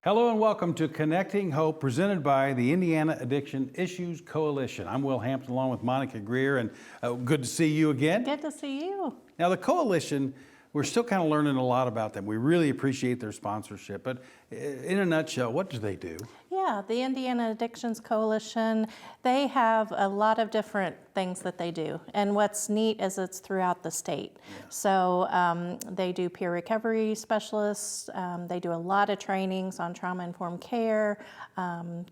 Hello and welcome to Connecting Hope, presented by the Indiana Addiction Issues Coalition. I'm Will Hampton along with Monica Greer, and good to see you again. Good to see you. Now, the Coalition, we're still kind of learning a lot about them. We really appreciate their sponsorship, but in a nutshell, what do they do? Yeah, the Indiana Addictions Coalition, they have a lot of different things that they do. And what's neat is it's throughout the state. Yeah. So they do peer recovery specialists. They do a lot of trainings on trauma-informed care,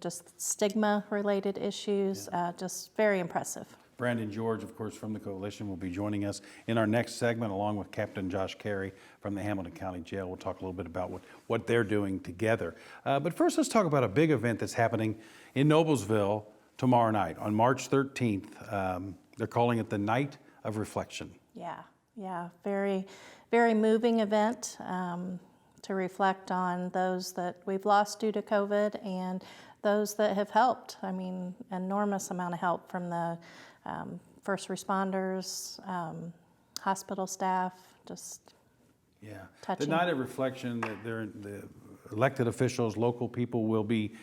just stigma-related issues, just very impressive. Brandon George, of course, from the Coalition, will be joining us in our next segment, along with Captain Josh Carey from the Hamilton County Jail. We'll talk a little bit about what they're doing together. But first, let's talk about a big event that's happening in Noblesville tomorrow night on March 13th. They're calling it the Night of Reflection. Yeah, very, very moving event to reflect on those that we've lost due to COVID and those that have helped. I mean, enormous amount of help from the first responders, hospital staff, just touching. The Night of Reflection, the elected officials, local people will be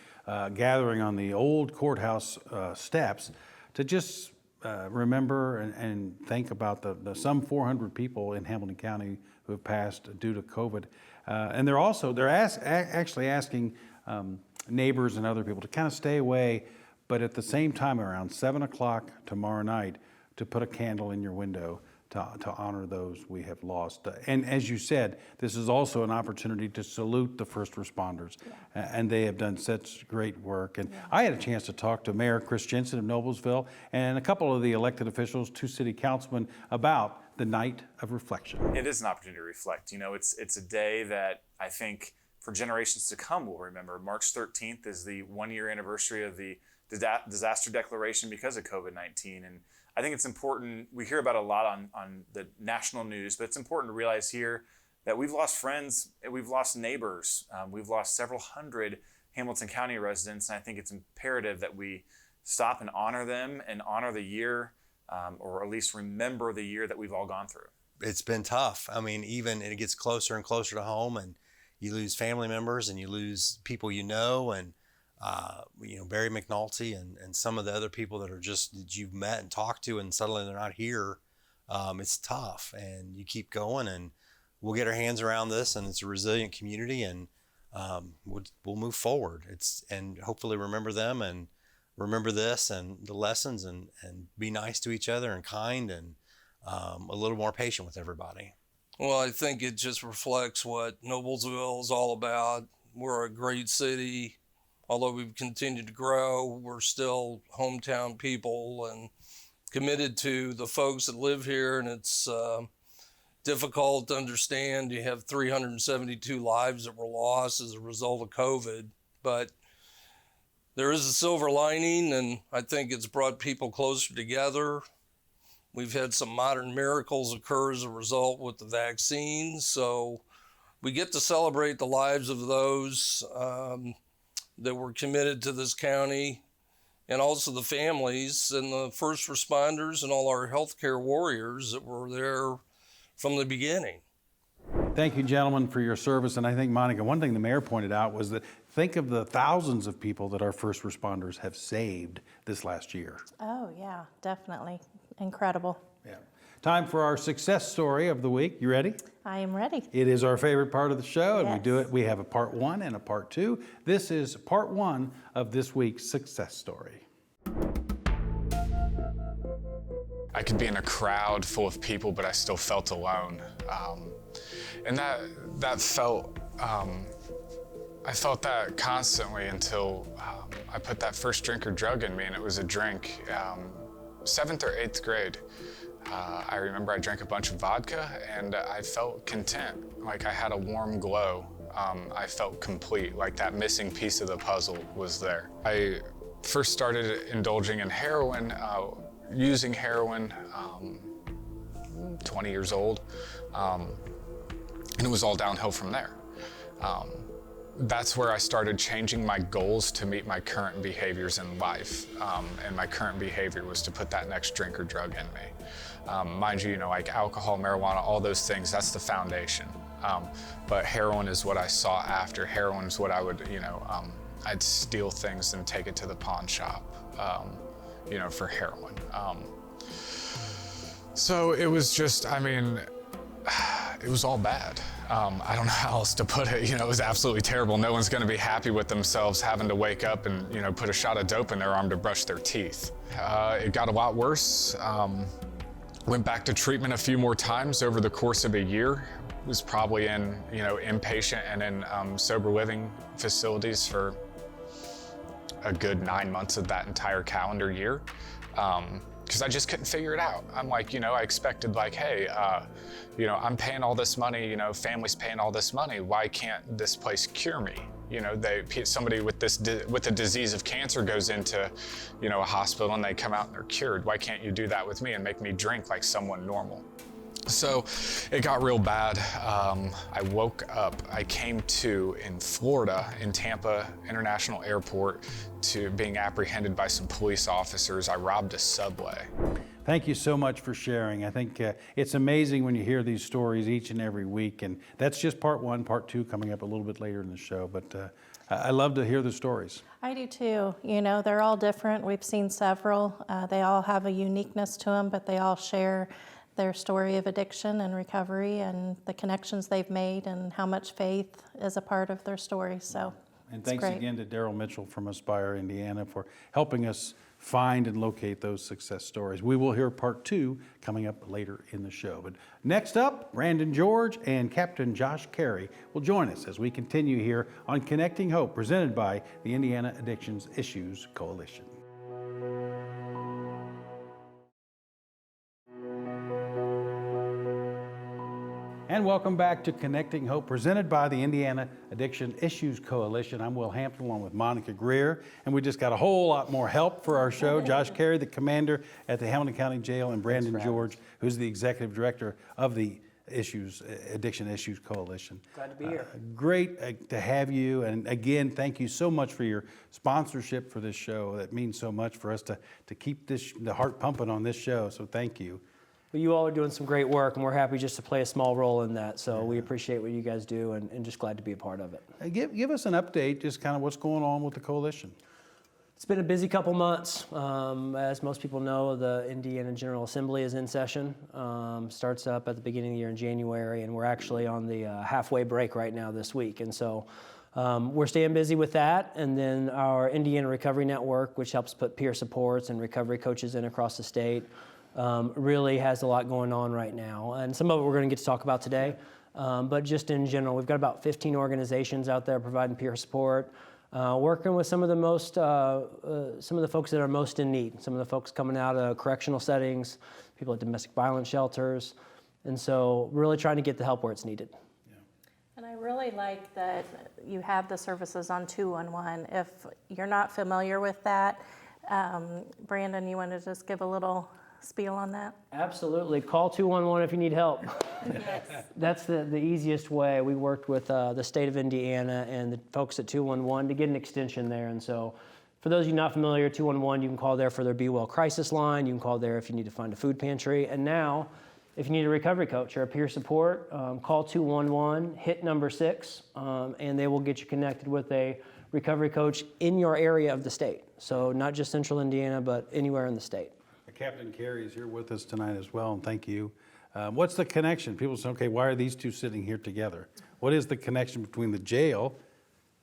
gathering on the old courthouse steps to just remember and think about the some 400 people in Hamilton County who have passed due to COVID. And they're actually asking neighbors and other people to kind of stay away, but at the same time, around 7 o'clock tomorrow night, to put a candle in your window to honor those we have lost. And as you said, this is also an opportunity to salute the first responders, and they have done such great work. And I had a chance to talk to Mayor Chris Jensen of Noblesville and a couple of the elected officials, 2 city councilmen, about the Night of Reflection. It is an opportunity to reflect. You know, it's a day that I think for generations to come we'll remember. March 13th is the 1-year anniversary of the disaster declaration because of COVID-19. And I think it's important, we hear about it a lot on the national news, but it's important to realize here that we've lost friends, we've lost neighbors, we've lost several hundred Hamilton County residents, and I think it's imperative that we stop and honor them and honor the year, or at least remember the year that we've all gone through. It's been tough. I mean, even it gets closer and closer to home, and you lose family members and you lose people you know, and Barry McNulty and some of the other people that you've met and talked to, and suddenly they're not here. It's tough, and you keep going, and we'll get our hands around this, and it's a resilient community, and we'll move forward. And hopefully remember them and remember this and the lessons, and be nice to each other and kind, and a little more patient with everybody. Well, I think it just reflects what Noblesville is all about. We're a great city. Although we've continued to grow, we're still hometown people and committed to the folks that live here. And it's difficult to understand. You have 372 lives that were lost as a result of COVID. But there is a silver lining, and I think it's brought people closer together. We've had some modern miracles occur as a result with the vaccine. So we get to celebrate the lives of those that were committed to this county, and also the families and the first responders and all our healthcare warriors that were there from the beginning. Thank you, gentlemen, for your service. And I think, Monica, one thing the mayor pointed out was that think of the thousands of people that our first responders have saved this last year. Oh, yeah, definitely. Incredible. Yeah. Time for our success story of the week. You ready? I am ready. It is our favorite part of the show, and Yes. we have a part 1 and a part 2. This is part 1 of this week's success story. I could be in a crowd full of people, but I still felt alone. And that felt, I felt that constantly until I put that first drink or drug in me, and it was a drink. 7th or 8th grade. I remember I drank a bunch of vodka, and I felt content, like I had a warm glow. I felt complete, like that missing piece of the puzzle was there. I first started indulging in heroin, using heroin, 20 years old, and it was all downhill from there. That's where I started changing my goals to meet my current behaviors in life. And my current behavior was to put that next drink or drug in me. Mind you, like alcohol, marijuana, all those things, that's the foundation. But heroin is what I sought after. Heroin is what I would, I'd steal things and take it to the pawn shop, for heroin. So it was just, it was all bad. I don't know how else to put it. It was absolutely terrible. No one's going to be happy with themselves having to wake up and, put a shot of dope in their arm to brush their teeth. It got a lot worse. Went back to treatment a few more times over the course of a year. Was probably in, inpatient and in sober living facilities for a good 9 months of that entire calendar year. Because I just couldn't figure it out. I'm like, I expected like, hey, I'm paying all this money, family's paying all this money. Why can't this place cure me? Somebody with the disease of cancer goes into, a hospital and they come out and they're cured. Why can't you do that with me and make me drink like someone normal? So it got real bad. I woke up, I came to in Florida, in Tampa International Airport, to being apprehended by some police officers. I robbed a Subway. Thank you so much for sharing. I think it's amazing when you hear these stories each and every week, and that's just part one. Part two coming up a little bit later in the show, but I love to hear the stories. I do too. They're all different. We've seen several. They all have a uniqueness to them, but they all share their story of addiction and recovery and the connections they've made and how much faith is a part of their story. So, And it's thanks great. again to Daryl Mitchell from Aspire, Indiana, for helping us find and locate those success stories. We will hear part two coming up later in the show. But next up, Brandon George and Captain Josh Carey will join us as we continue here on Connecting Hope, presented by the Indiana Addictions Issues Coalition. And welcome back to Connecting Hope, presented by the Indiana Addiction Issues Coalition. I'm Will Hampton along with Monica Greer, and we just got a whole lot more help for our show. Josh Carey, the commander at the Hamilton County Jail, and Brandon George, who's the executive director of the Addiction Issues Coalition. Glad to be here. Great to have you, and again, thank you so much for your sponsorship for this show. That means so much for us to keep the heart pumping on this show, so thank you. Well, you all are doing some great work, and we're happy just to play a small role in that. So we appreciate what you guys do, and just glad to be a part of it. Give us an update, just kind of what's going on with the coalition. It's been a busy couple months. As most people know, the Indiana General Assembly is in session. Starts up at the beginning of the year in January, and we're actually on the halfway break right now this week. And so we're staying busy with that. And then our Indiana Recovery Network, which helps put peer supports and recovery coaches in across the state, really has a lot going on right now. And some of it we're going to get to talk about today. But just in general, we've got about 15 organizations out there providing peer support, working with some of the folks that are most in need, some of the folks coming out of correctional settings, people at domestic violence shelters. And so really trying to get the help where it's needed. And I really like that you have the services on 211. If you're not familiar with that, Brandon, you want to just give a little spiel on that? Absolutely. Call 211 if you need help. Yes. That's the easiest way. We worked with the state of Indiana and the folks at 211 to get an extension there. And so for those of you not familiar, 211, you can call there for their Be Well crisis line. You can call there if you need to find a food pantry. And now, if you need a recovery coach or a peer support, call 211, hit number 6, and they will get you connected with a recovery coach in your area of the state. So not just central Indiana, but anywhere in the state. Captain Carey is here with us tonight as well, and thank you. What's the connection? People say, okay, why are these two sitting here together? What is the connection between the jail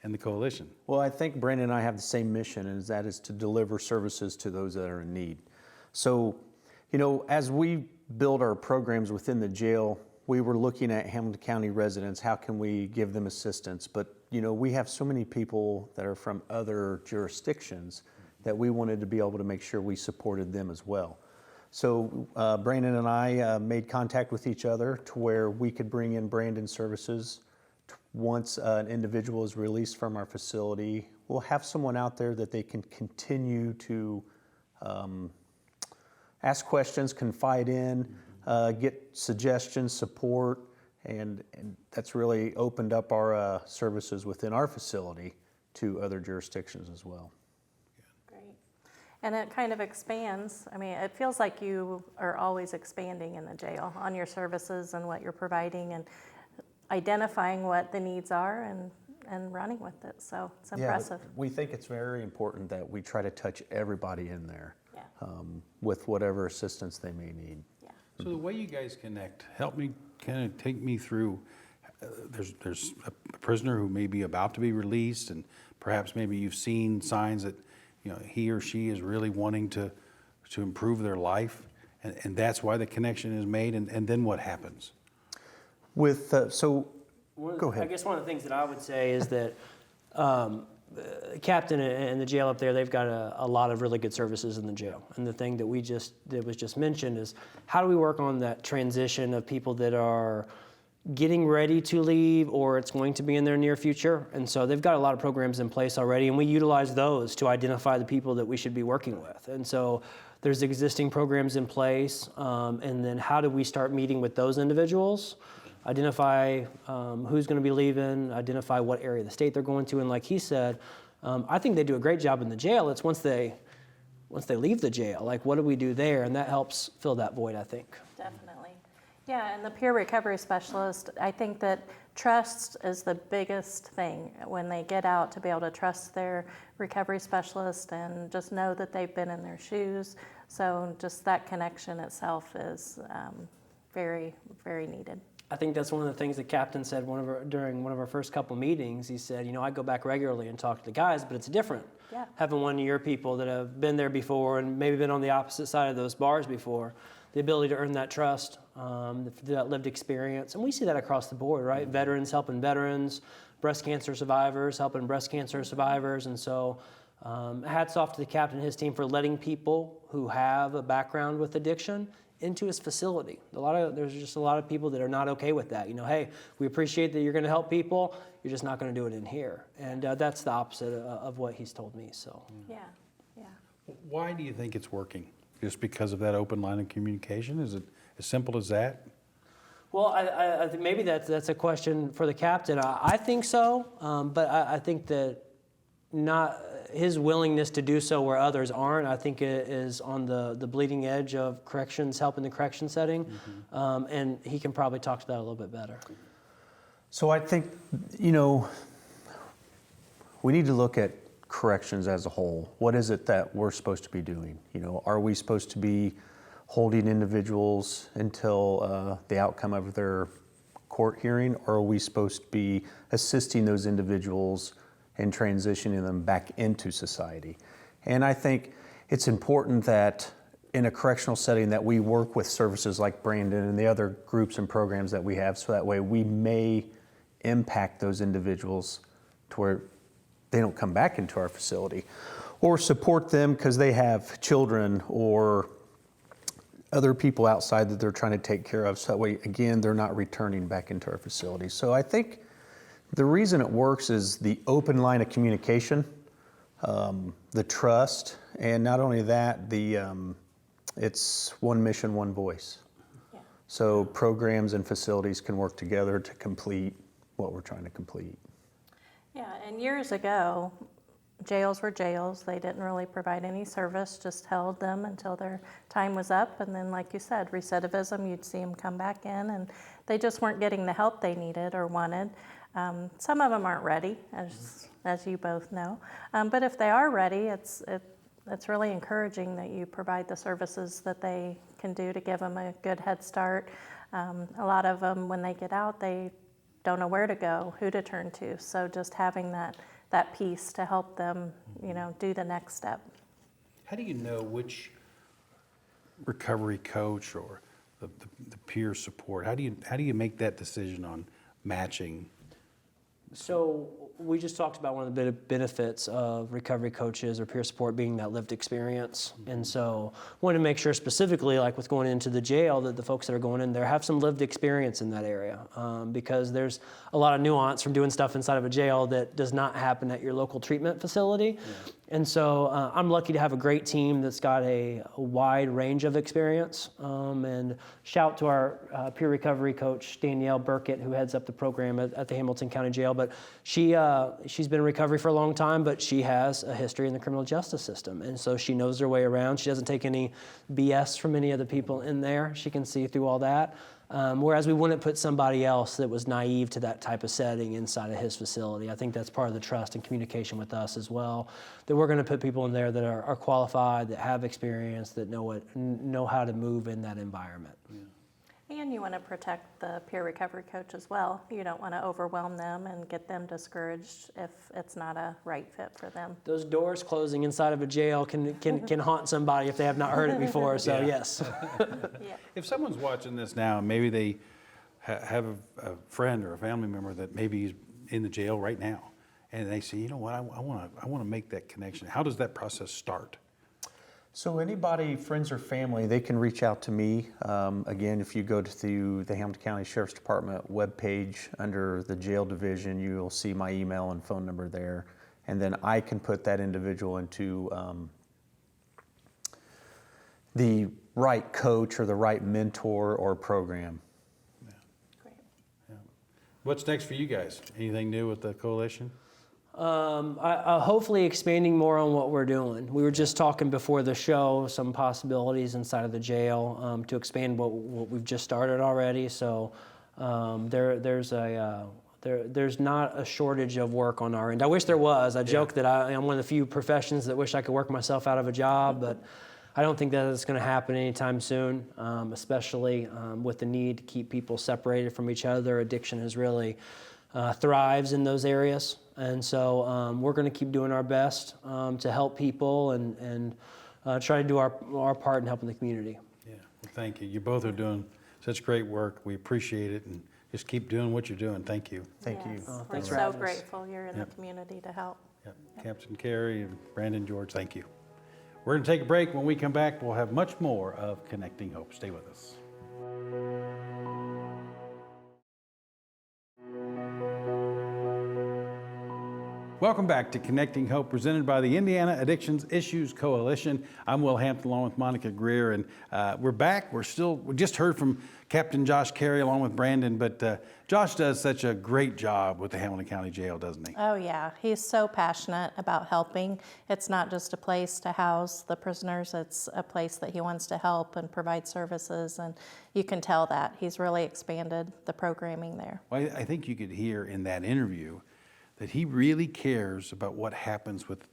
and the coalition? Well, I think Brandon and I have the same mission, and that is to deliver services to those that are in need. So, as we build our programs within the jail, we were looking at Hamilton County residents, how can we give them assistance? But, we have so many people that are from other jurisdictions that we wanted to be able to make sure we supported them as well. So Brandon and I made contact with each other to where we could bring in Brandon's services. Once an individual is released from our facility, we'll have someone out there that they can continue to ask questions, confide in, get suggestions, support, and that's really opened up our services within our facility to other jurisdictions as well. And it kind of expands. I mean, it feels like you are always expanding in the jail on your services and what you're providing. And identifying what the needs are and running with it. So it's impressive. Yeah, we think it's very important that we try to touch everybody in there Yeah. with whatever assistance they may need. So the way you guys connect, help me, kind of take me through, there's a prisoner who may be about to be released, and perhaps maybe you've seen signs that, he or she is really wanting to improve their life, and that's why the connection is made, and then what happens? With, Go ahead. I guess one of the things that I would say is that Captain and the jail up there, they've got a lot of really good services in the jail. And the thing that was just mentioned is how do we work on that transition of people that are getting ready to leave or it's going to be in their near future. And so they've got a lot of programs in place already, and we utilize those to identify the people that we should be working with. And so there's existing programs in place, and then how do we start meeting with those individuals? Identify who's going to be leaving, identify what area of the state they're going to, and like he said, I think they do a great job in the jail. It's once they leave the jail, like what do we do there, and that helps fill that void, I think. Definitely. Yeah, and the peer recovery specialist, I think that trust is the biggest thing when they get out, to be able to trust their recovery specialist and just know that they've been in their shoes. So just that connection itself is very, very needed. I think that's one of the things the captain said during one of our first couple meetings. He said, I go back regularly and talk to the guys, but it's different. Yeah. Having one of your people that have been there before and maybe been on the opposite side of those bars before, the ability to earn that trust, that lived experience. And we see that across the board, right? Veterans helping veterans, breast cancer survivors helping breast cancer survivors. And so hats off to the captain and his team for letting people who have a background with addiction into his facility. There's just a lot of people that are not okay with that. Hey, we appreciate that you're going to help people. You're just not going to do it in here. And that's the opposite of what he's told me. So Yeah. Why do you think it's working? Just because of that open line of communication? Is it as simple as that? Well, I think maybe that's a question for the captain. I think so, but I think that not his willingness to do so where others aren't, I think it is on the bleeding edge of corrections, helping the correction setting, and he can probably talk to that a little bit better. So I think, we need to look at corrections as a whole. What is it that we're supposed to be doing? Are we supposed to be holding individuals until the outcome of their court hearing, or are we supposed to be assisting those individuals and transitioning them back into society? And I think it's important that in a correctional setting that we work with services like Brandon and the other groups and programs that we have, so that way we may impact those individuals to where they don't come back into our facility, or support them because they have children or other people outside that they're trying to take care of, so that way, again, they're not returning back into our facility. So I think the reason it works is the open line of communication, the trust, and not only that, it's one mission, one voice. Yeah. So programs and facilities can work together to complete what we're trying to complete. Yeah, and years ago, jails were jails. They didn't really provide any service, just held them until their time was up. And then, like you said, recidivism, you'd see them come back in, and they just weren't getting the help they needed or wanted. Some of them aren't ready, as you both know. But if they are ready, it's really encouraging that you provide the services that they can do to give them a good head start. A lot of them, when they get out, they don't know where to go, who to turn to. So just having that piece to help them, do the next step. How do you know which recovery coach or the peer support, how do you make that decision on matching? So we just talked about one of the benefits of recovery coaches or peer support being that lived experience. And so wanted to make sure specifically, like with going into the jail, that the folks that are going in there have some lived experience in that area, because there's a lot of nuance from doing stuff inside of a jail that does not happen at your local treatment facility. Yeah. And so I'm lucky to have a great team that's got a wide range of experience. And shout to our peer recovery coach, Danielle Burkett, who heads up the program at the Hamilton County Jail. But she's been in recovery for a long time, but she has a history in the criminal justice system. And so she knows her way around. She doesn't take any BS from any of the people in there. She can see through all that. Whereas we wouldn't put somebody else that was naive to that type of setting inside of his facility. I think that's part of the trust and communication with us as well, that we're going to put people in there that are qualified, that have experience, that know how to move in that environment. And you want to protect the peer recovery coach as well. You don't want to overwhelm them and get them discouraged if it's not a right fit for them. Those doors closing inside of a jail can haunt somebody if they have not heard it before, so yes. If someone's watching this now, and maybe they have a friend or a family member that maybe is in the jail right now, and they say, you know what, I want to make that connection. How does that process start? So anybody, friends or family, they can reach out to me. Again, if you go to the Hamilton County Sheriff's Department webpage under the jail division, you'll see my email and phone number there. And then I can put that individual into the right coach or the right mentor or program. Great. What's next for you guys? Anything new with the coalition? Hopefully expanding more on what we're doing. We were just talking before the show, some possibilities inside of the jail to expand what we've just started already. So there's not a shortage of work on our end. I wish there was. I joke that I'm one of the few professions that wish I could work myself out of a job, but I don't think that it's going to happen anytime soon, especially with the need to keep people separated from each other. Addiction has really thrives in those areas. And so we're going to keep doing our best to help people and try to do our part in helping the community. Yeah, well, thank you. You both are doing such great work. We appreciate it, and just keep doing what you're doing. Thank you. Thank you. We're thanks for so having us. grateful you're in Yep. the community to help. Yep. Captain Carey and Brandon George, thank you. We're going to take a break. When we come back, we'll have much more of Connecting Hope. Stay with us. Welcome back to Connecting Hope, presented by the Indiana Addictions Issues Coalition. I'm Will Hampton, along with Monica Greer, and we're back. We just heard from Captain Josh Carey along with Brandon, but Josh does such a great job with the Hamilton County Jail, doesn't he? Oh yeah, he's so passionate about helping. It's not just a place to house the prisoners, it's a place that he wants to help and provide services, and you can tell that. He's really expanded the programming there. Well, I think you could hear in that interview that he really cares about what happens with,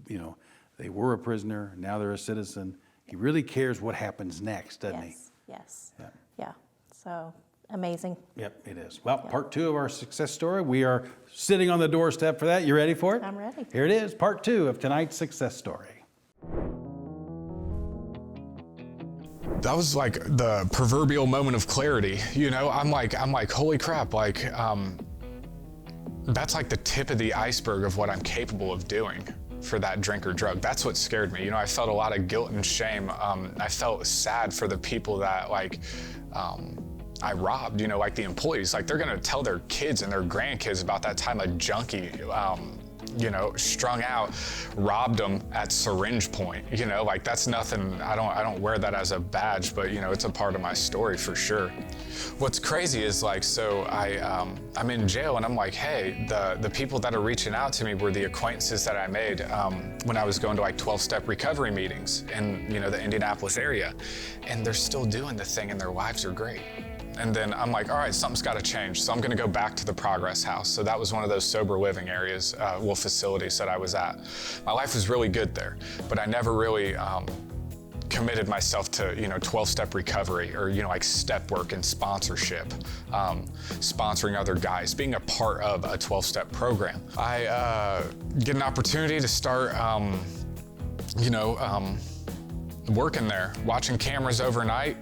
they were a prisoner, now they're a citizen. He really cares what happens next, doesn't he? Yes. Yeah. Yeah. So amazing. Yep, it is. Well, part 2 of our success story. We are sitting on the doorstep for that. You ready for it? I'm ready. Here it is, part 2 of tonight's success story. That was like the proverbial moment of clarity. I'm like, holy crap, that's like the tip of the iceberg of what I'm capable of doing for that drink or drug. That's what scared me. I felt a lot of guilt and shame. I felt sad for the people that I robbed, like the employees. Like, they're gonna tell their kids and their grandkids about that time a junkie, strung out, robbed them at syringe point. That's nothing. I don't wear that as a badge, but it's a part of my story for sure. What's crazy is I'm in jail, and I'm like, hey, the people that are reaching out to me were the acquaintances that I made when I was going to 12-step recovery meetings in the Indianapolis area, and they're still doing the thing, and their lives are great. And then I'm like, all right, something's got to change. So I'm going to go back to the Progress House. So that was one of those sober living areas, facilities that I was at. My life was really good there, but I never really committed myself to 12-step recovery or step work and sponsorship, sponsoring other guys, being a part of a 12-step program. I get an opportunity to start working there, watching cameras overnight.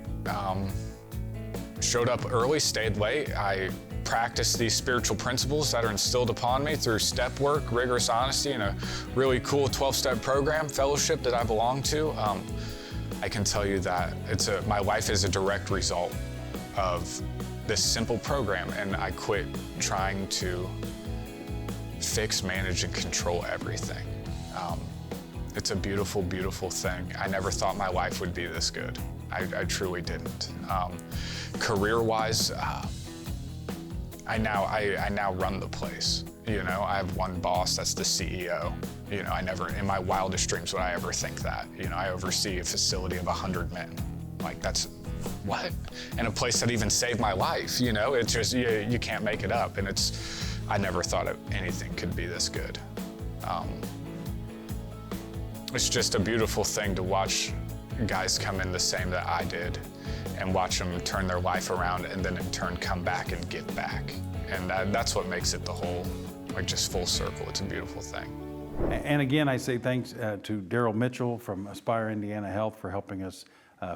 Showed up early, stayed late. I practiced these spiritual principles that are instilled upon me through step work, rigorous honesty, and a really cool 12-step program fellowship that I belong to. I can tell you that my life is a direct result of this simple program, and I quit trying to fix, manage, and control everything. It's a beautiful, beautiful thing. I never thought my life would be this good. I truly didn't. Career-wise, I now run the place. I have one boss, that's the CEO. I never, in my wildest dreams, would I ever think that. I oversee a facility of 100 men. That's what? In a place that even saved my life, you know? It's just, you can't make it up. And I never thought anything could be this good. It's just a beautiful thing to watch guys come in the same that I did and watch them turn their life around and then in turn come back and give back. And that's what makes it the whole, like, just full circle. It's a beautiful thing. And again, I say thanks to Daryl Mitchell from Aspire Indiana Health for helping us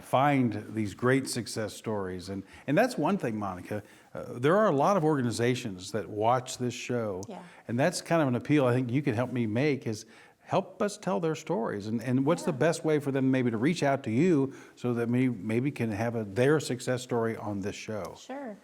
find these great success stories. And that's one thing, Monica. There are a lot of organizations that watch this show. Yeah. And that's kind of an appeal I think you could help me make, is help us tell their stories. And what's the best way for them maybe to reach out to you so that maybe can have their success story on this show? Sure.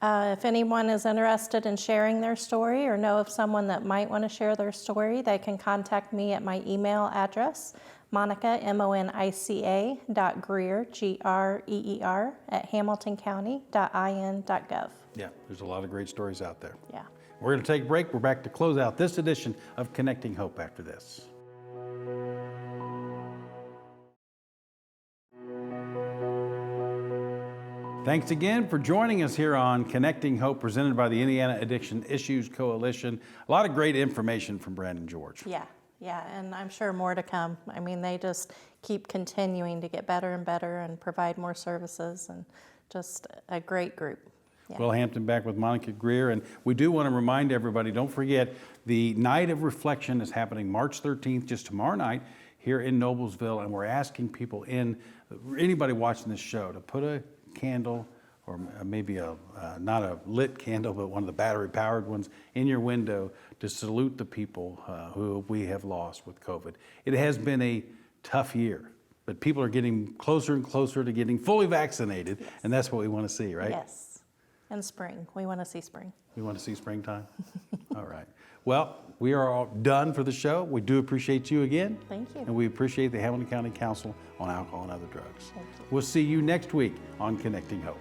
If anyone is interested in sharing their story or know of someone that might want to share their story, they can contact me at my email address, Monica, MONICA, .Greer, GREER, at hamiltoncounty.in.gov. Yeah, there's a lot of great stories out there. Yeah. We're going to take a break. We're back to close out this edition of Connecting Hope after this. Thanks again for joining us here on Connecting Hope, presented by the Indiana Addiction Issues Coalition. A lot of great information from Brandon George. Yeah, and I'm sure more to come. I mean, they just keep continuing to get better and better and provide more services, and just a great group. Yeah. Will Hampton back with Monica Greer. And we do want to remind everybody, don't forget, the Night of Reflection is happening March 13th, just tomorrow night, here in Noblesville. And we're asking people anybody watching this show, to put a candle, or maybe not a lit candle, but one of the battery-powered ones, in your window to salute the people who we have lost with COVID. It has been a tough year, but people are getting closer and closer to getting fully vaccinated, and that's what we want to see, right? Yes, and spring. We want to see spring. We want to see springtime? All right. Well, we are all done for the show. We do appreciate you again. Thank you. And we appreciate the Hamilton County Council on Alcohol and Other Drugs. Thank you. We'll see you next week on Connecting Hope.